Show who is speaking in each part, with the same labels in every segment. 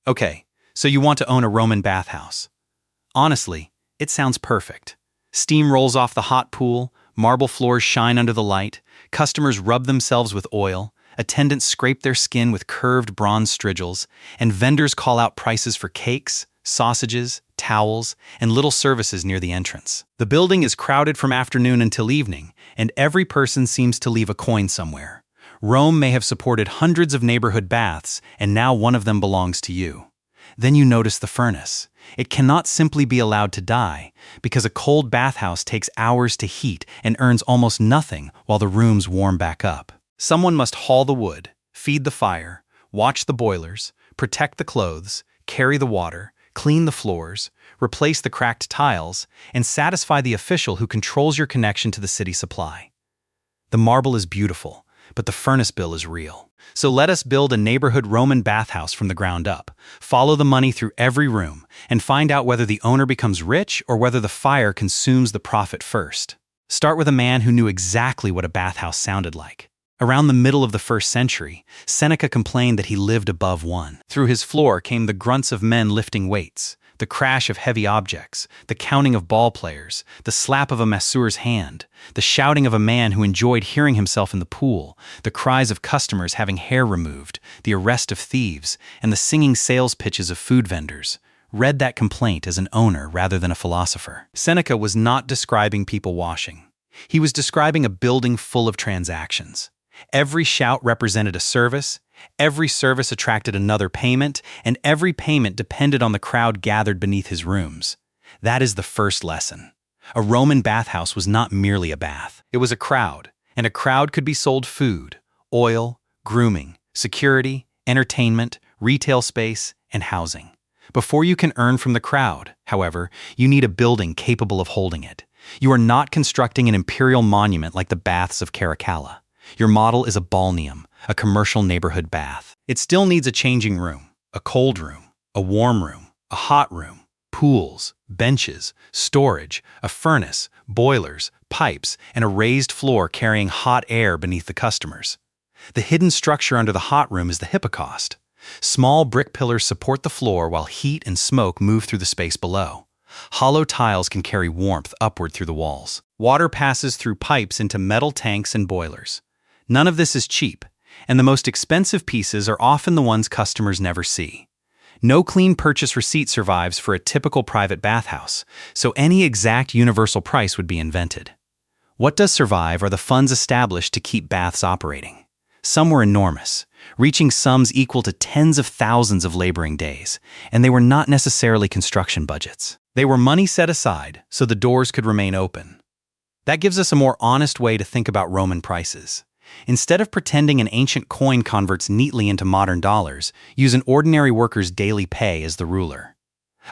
Speaker 1: Okay, so you want to own a Roman bathhouse. Honestly, it sounds perfect. Steam rolls off the hot pool, marble floors shine under the light, customers rub themselves with oil, attendants scrape their skin with curved bronze strigils, and vendors call out prices for cakes, sausages, towels, and little services near the entrance. The building is crowded from afternoon until evening, and every person seems to leave a coin somewhere. Rome may have supported hundreds of neighborhood baths, and now one of them belongs to you. Then you notice the furnace. It cannot simply be allowed to die, because a cold bathhouse takes hours to heat and earns almost nothing while the rooms warm back up. Someone must haul the wood, feed the fire, watch the boilers, protect the clothes, carry the water, clean the floors, replace the cracked tiles, and satisfy the official who controls your connection to the city supply. The marble is beautiful, but the furnace bill is real. So let us build a neighborhood Roman bathhouse from the ground up, follow the money through every room, and find out whether the owner becomes rich or whether the fire consumes the profit first. Start with a man who knew exactly what a bathhouse sounded like. Around the middle of the 1st century, Seneca complained that he lived above one. Through his floor came the grunts of men lifting weights, the crash of heavy objects, the counting of ball players, the slap of a masseur's hand, the shouting of a man who enjoyed hearing himself in the pool, the cries of customers having hair removed, the arrest of thieves, and the singing sales pitches of food vendors. Read that complaint as an owner rather than a philosopher. Seneca was not describing people washing. He was describing a building full of transactions. Every shout represented a service, every service attracted another payment, and every payment depended on the crowd gathered beneath his rooms. That is the first lesson. A Roman bathhouse was not merely a bath. It was a crowd, and a crowd could be sold food, oil, grooming, security, entertainment, retail space, and housing. Before you can earn from the crowd, however, you need a building capable of holding it. You are not constructing an imperial monument like the baths of Caracalla. Your model is a balneum, a commercial neighborhood bath. It still needs a changing room, a cold room, a warm room, a hot room, pools, benches, storage, a furnace, boilers, pipes, and a raised floor carrying hot air beneath the customers. The hidden structure under the hot room is the hypocaust. Small brick pillars support the floor while heat and smoke move through the space below. Hollow tiles can carry warmth upward through the walls. Water passes through pipes into metal tanks and boilers. None of this is cheap, and the most expensive pieces are often the ones customers never see. No clean purchase receipt survives for a typical private bathhouse, so any exact universal price would be invented. What does survive are the funds established to keep baths operating. Some were enormous, reaching sums equal to tens of thousands of laboring days, and they were not necessarily construction budgets. They were money set aside so the doors could remain open. That gives us a more honest way to think about Roman prices. Instead of pretending an ancient coin converts neatly into modern dollars, use an ordinary worker's daily pay as the ruler.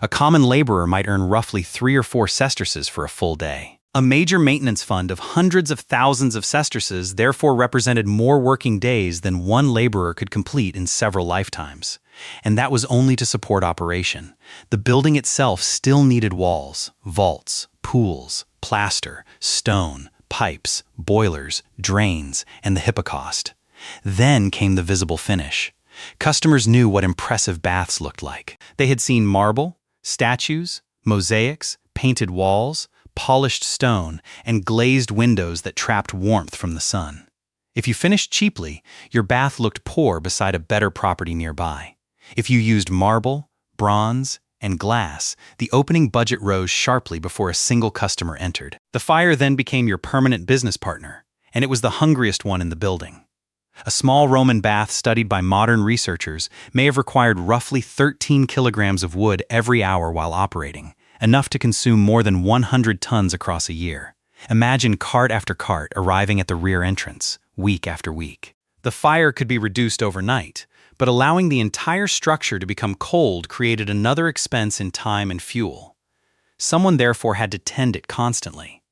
Speaker 1: A common laborer might earn roughly 3 or 4 sesterces for a full day. A major maintenance fund of hundreds of thousands of sesterces therefore represented more working days than one laborer could complete in several lifetimes. And that was only to support operation. The building itself still needed walls, vaults, pools, plaster, stone, pipes, boilers, drains, and the hypocaust. Then came the visible finish. Customers knew what impressive baths looked like. They had seen marble, statues, mosaics, painted walls, polished stone, and glazed windows that trapped warmth from the sun. If you finished cheaply, your bath looked poor beside a better property nearby. If you used marble, bronze, and glass, the opening budget rose sharply before a single customer entered. The fire then became your permanent business partner, and it was the hungriest one in the building. A small Roman bath studied by modern researchers may have required roughly 13 kilograms of wood every hour while operating, enough to consume more than 100 tons across a year. Imagine cart after cart arriving at the rear entrance, week after week. The fire could be reduced overnight, but allowing the entire structure to become cold created another expense in time and fuel. Someone therefore had to tend it constantly.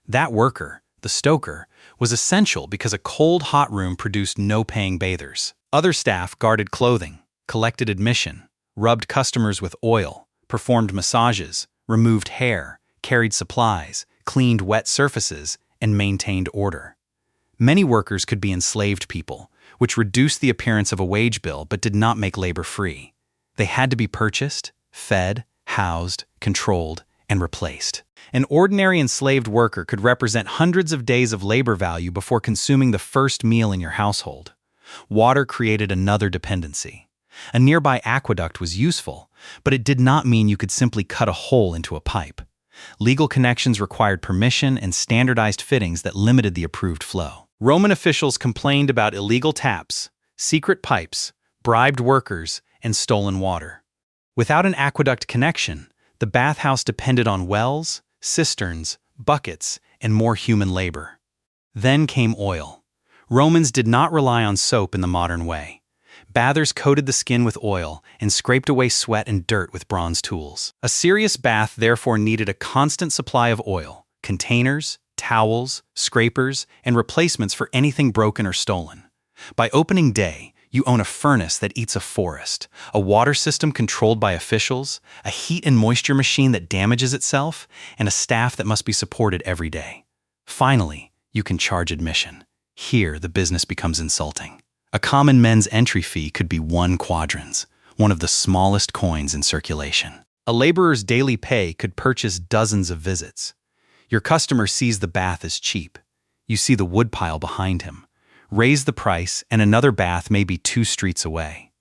Speaker 1: That worker, the stoker, was essential because a cold hot room produced no paying bathers. Other staff guarded clothing, collected admission, rubbed customers with oil, performed massages, removed hair, carried supplies, cleaned wet surfaces, and maintained order. Many workers could be enslaved people, which reduced the appearance of a wage bill but did not make labor free. They had to be purchased, fed, housed, controlled, and replaced. An ordinary enslaved worker could represent hundreds of days of labor value before consuming the first meal in your household. Water created another dependency. A nearby aqueduct was useful, but it did not mean you could simply cut a hole into a pipe. Legal connections required permission and standardized fittings that limited the approved flow. Roman officials complained about illegal taps, secret pipes, bribed workers, and stolen water. Without an aqueduct connection, the bathhouse depended on wells, cisterns, buckets, and more human labor. Then came oil. Romans did not rely on soap in the modern way. Bathers coated the skin with oil and scraped away sweat and dirt with bronze tools. A serious bath therefore needed a constant supply of oil, containers, towels, scrapers, and replacements for anything broken or stolen. By opening day, you own a furnace that eats a forest, a water system controlled by officials, a heat and moisture machine that damages itself, and a staff that must be supported every day. Finally, you can charge admission. Here, the business becomes insulting. A common men's entry fee could be 1 quadrans, one of the smallest coins in circulation. A laborer's daily pay could purchase dozens of visits. Your customer sees the bath as cheap. You see the woodpile behind him. Raise the price, and another bath may be 2 streets away.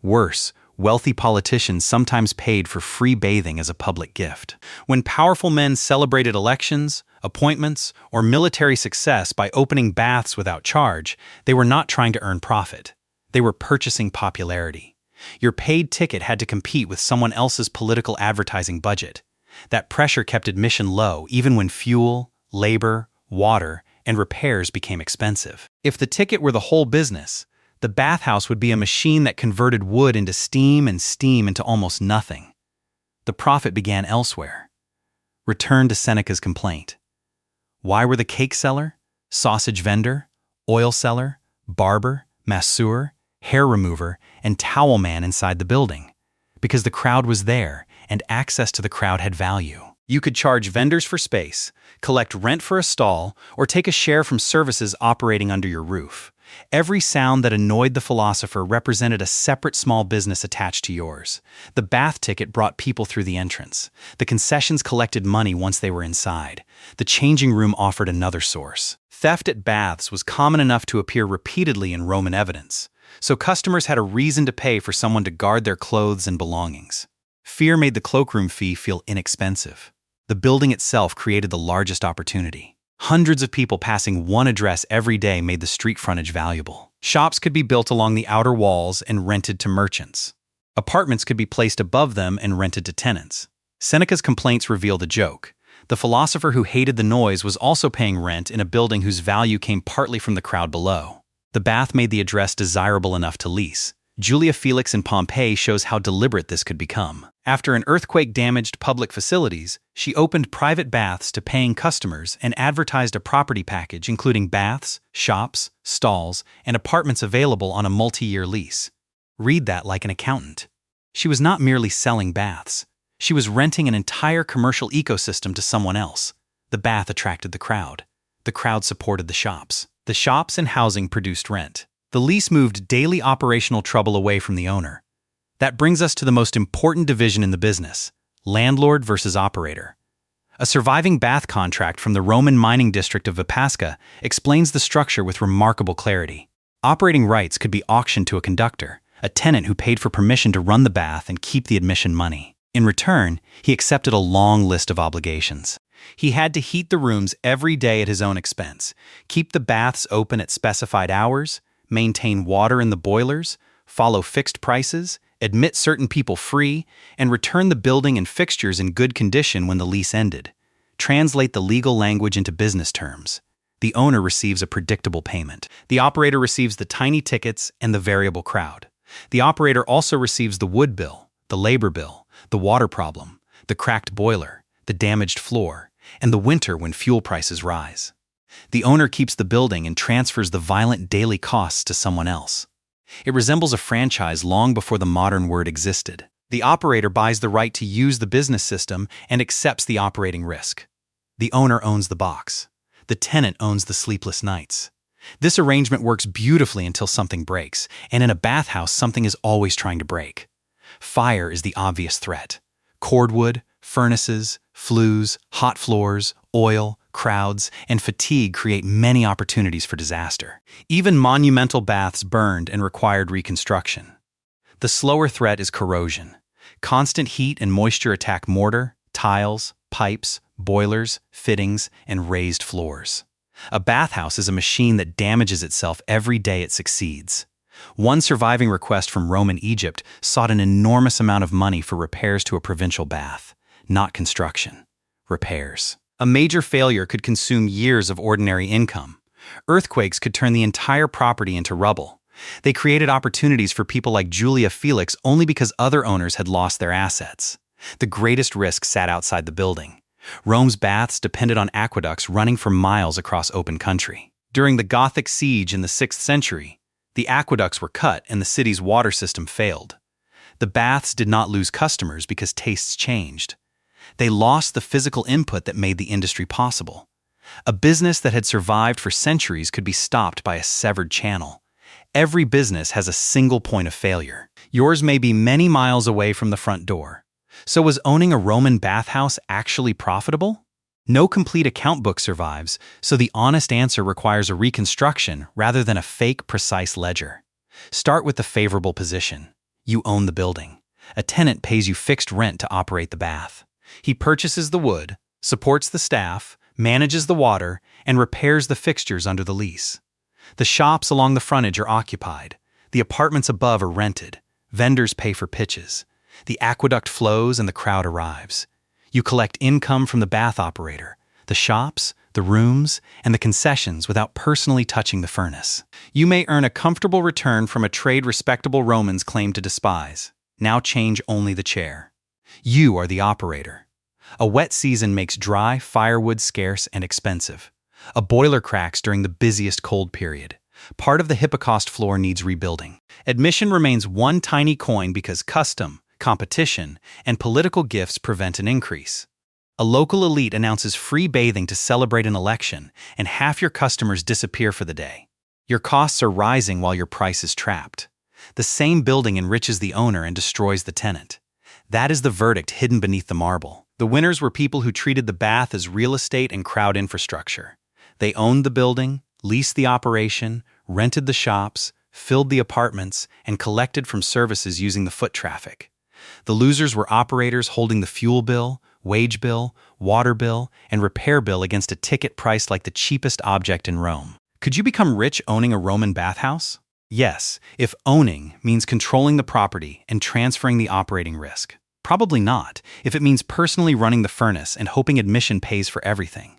Speaker 1: Worse, wealthy politicians sometimes paid for free bathing as a public gift. When powerful men celebrated elections, appointments, or military success by opening baths without charge, they were not trying to earn profit. They were purchasing popularity. Your paid ticket had to compete with someone else's political advertising budget. That pressure kept admission low even when fuel, labor, water, and repairs became expensive. If the ticket were the whole business, the bathhouse would be a machine that converted wood into steam and steam into almost nothing. The profit began elsewhere. Return to Seneca's complaint. Why were the cake seller, sausage vendor, oil seller, barber, masseur, hair remover, and towel man inside the building? Because the crowd was there, and access to the crowd had value. You could charge vendors for space, collect rent for a stall, or take a share from services operating under your roof. Every sound that annoyed the philosopher represented a separate small business attached to yours. The bath ticket brought people through the entrance. The concessions collected money once they were inside. The changing room offered another source. Theft at baths was common enough to appear repeatedly in Roman evidence, so customers had a reason to pay for someone to guard their clothes and belongings. Fear made the cloakroom fee feel inexpensive. The building itself created the largest opportunity. Hundreds of people passing one address every day made the street frontage valuable. Shops could be built along the outer walls and rented to merchants. Apartments could be placed above them and rented to tenants. Seneca's complaints reveal the joke. The philosopher who hated the noise was also paying rent in a building whose value came partly from the crowd below. The bath made the address desirable enough to lease. Julia Felix in Pompeii shows how deliberate this could become. After an earthquake damaged public facilities, she opened private baths to paying customers and advertised a property package including baths, shops, stalls, and apartments available on a multi-year lease. Read that like an accountant. She was not merely selling baths. She was renting an entire commercial ecosystem to someone else. The bath attracted the crowd. The crowd supported the shops. The shops and housing produced rent. The lease moved daily operational trouble away from the owner. That brings us to the most important division in the business: landlord versus operator. A surviving bath contract from the Roman mining district of Vipasca explains the structure with remarkable clarity. Operating rights could be auctioned to a conductor, a tenant who paid for permission to run the bath and keep the admission money. In return, he accepted a long list of obligations. He had to heat the rooms every day at his own expense, keep the baths open at specified hours, maintain water in the boilers, follow fixed prices, admit certain people free, and return the building and fixtures in good condition when the lease ended. Translate the legal language into business terms. The owner receives a predictable payment. The operator receives the tiny tickets and the variable crowd. The operator also receives the wood bill, the labor bill, the water problem, the cracked boiler, the damaged floor, and the winter when fuel prices rise. The owner keeps the building and transfers the violent daily costs to someone else. It resembles a franchise long before the modern word existed. The operator buys the right to use the business system and accepts the operating risk. The owner owns the box. The tenant owns the sleepless nights. This arrangement works beautifully until something breaks, and in a bathhouse something is always trying to break. Fire is the obvious threat. Cordwood, furnaces, flues, hot floors, oil, crowds, and fatigue create many opportunities for disaster. Even monumental baths burned and required reconstruction. The slower threat is corrosion. Constant heat and moisture attack mortar, tiles, pipes, boilers, fittings, and raised floors. A bathhouse is a machine that damages itself every day it succeeds. One surviving request from Roman Egypt sought an enormous amount of money for repairs to a provincial bath, not construction. Repairs. A major failure could consume years of ordinary income. Earthquakes could turn the entire property into rubble. They created opportunities for people like Julia Felix only because other owners had lost their assets. The greatest risk sat outside the building. Rome's baths depended on aqueducts running for miles across open country. During the Gothic siege in the 6th century, the aqueducts were cut and the city's water system failed. The baths did not lose customers because tastes changed. They lost the physical input that made the industry possible. A business that had survived for centuries could be stopped by a severed channel. Every business has a single point of failure. Yours may be many miles away from the front door. So was owning a Roman bathhouse actually profitable? No complete account book survives, so the honest answer requires a reconstruction rather than a fake, precise ledger. Start with the favorable position. You own the building. A tenant pays you fixed rent to operate the bath. He purchases the wood, supports the staff, manages the water, and repairs the fixtures under the lease. The shops along the frontage are occupied. The apartments above are rented. Vendors pay for pitches. The aqueduct flows and the crowd arrives. You collect income from the bath operator, the shops, the rooms, and the concessions without personally touching the furnace. You may earn a comfortable return from a trade respectable Romans claim to despise. Now change only the chair. You are the operator. A wet season makes dry firewood scarce and expensive. A boiler cracks during the busiest cold period. Part of the hypocaust floor needs rebuilding. Admission remains one tiny coin because custom, competition, and political gifts prevent an increase. A local elite announces free bathing to celebrate an election, and half your customers disappear for the day. Your costs are rising while your price is trapped. The same building enriches the owner and destroys the tenant. That is the verdict hidden beneath the marble. The winners were people who treated the bath as real estate and crowd infrastructure. They owned the building, leased the operation, rented the shops, filled the apartments, and collected from services using the foot traffic. The losers were operators holding the fuel bill, wage bill, water bill, and repair bill against a ticket priced like the cheapest object in Rome. Could you become rich owning a Roman bathhouse? Yes, if owning means controlling the property and transferring the operating risk. Probably not, if it means personally running the furnace and hoping admission pays for everything.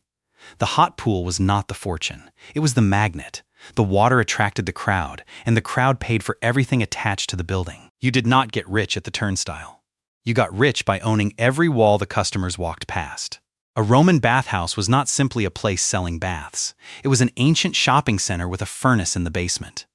Speaker 1: The hot pool was not the fortune. It was the magnet. The water attracted the crowd, and the crowd paid for everything attached to the building. You did not get rich at the turnstile. You got rich by owning every wall the customers walked past. A Roman bathhouse was not simply a place selling baths. It was an ancient shopping center with a furnace in the basement.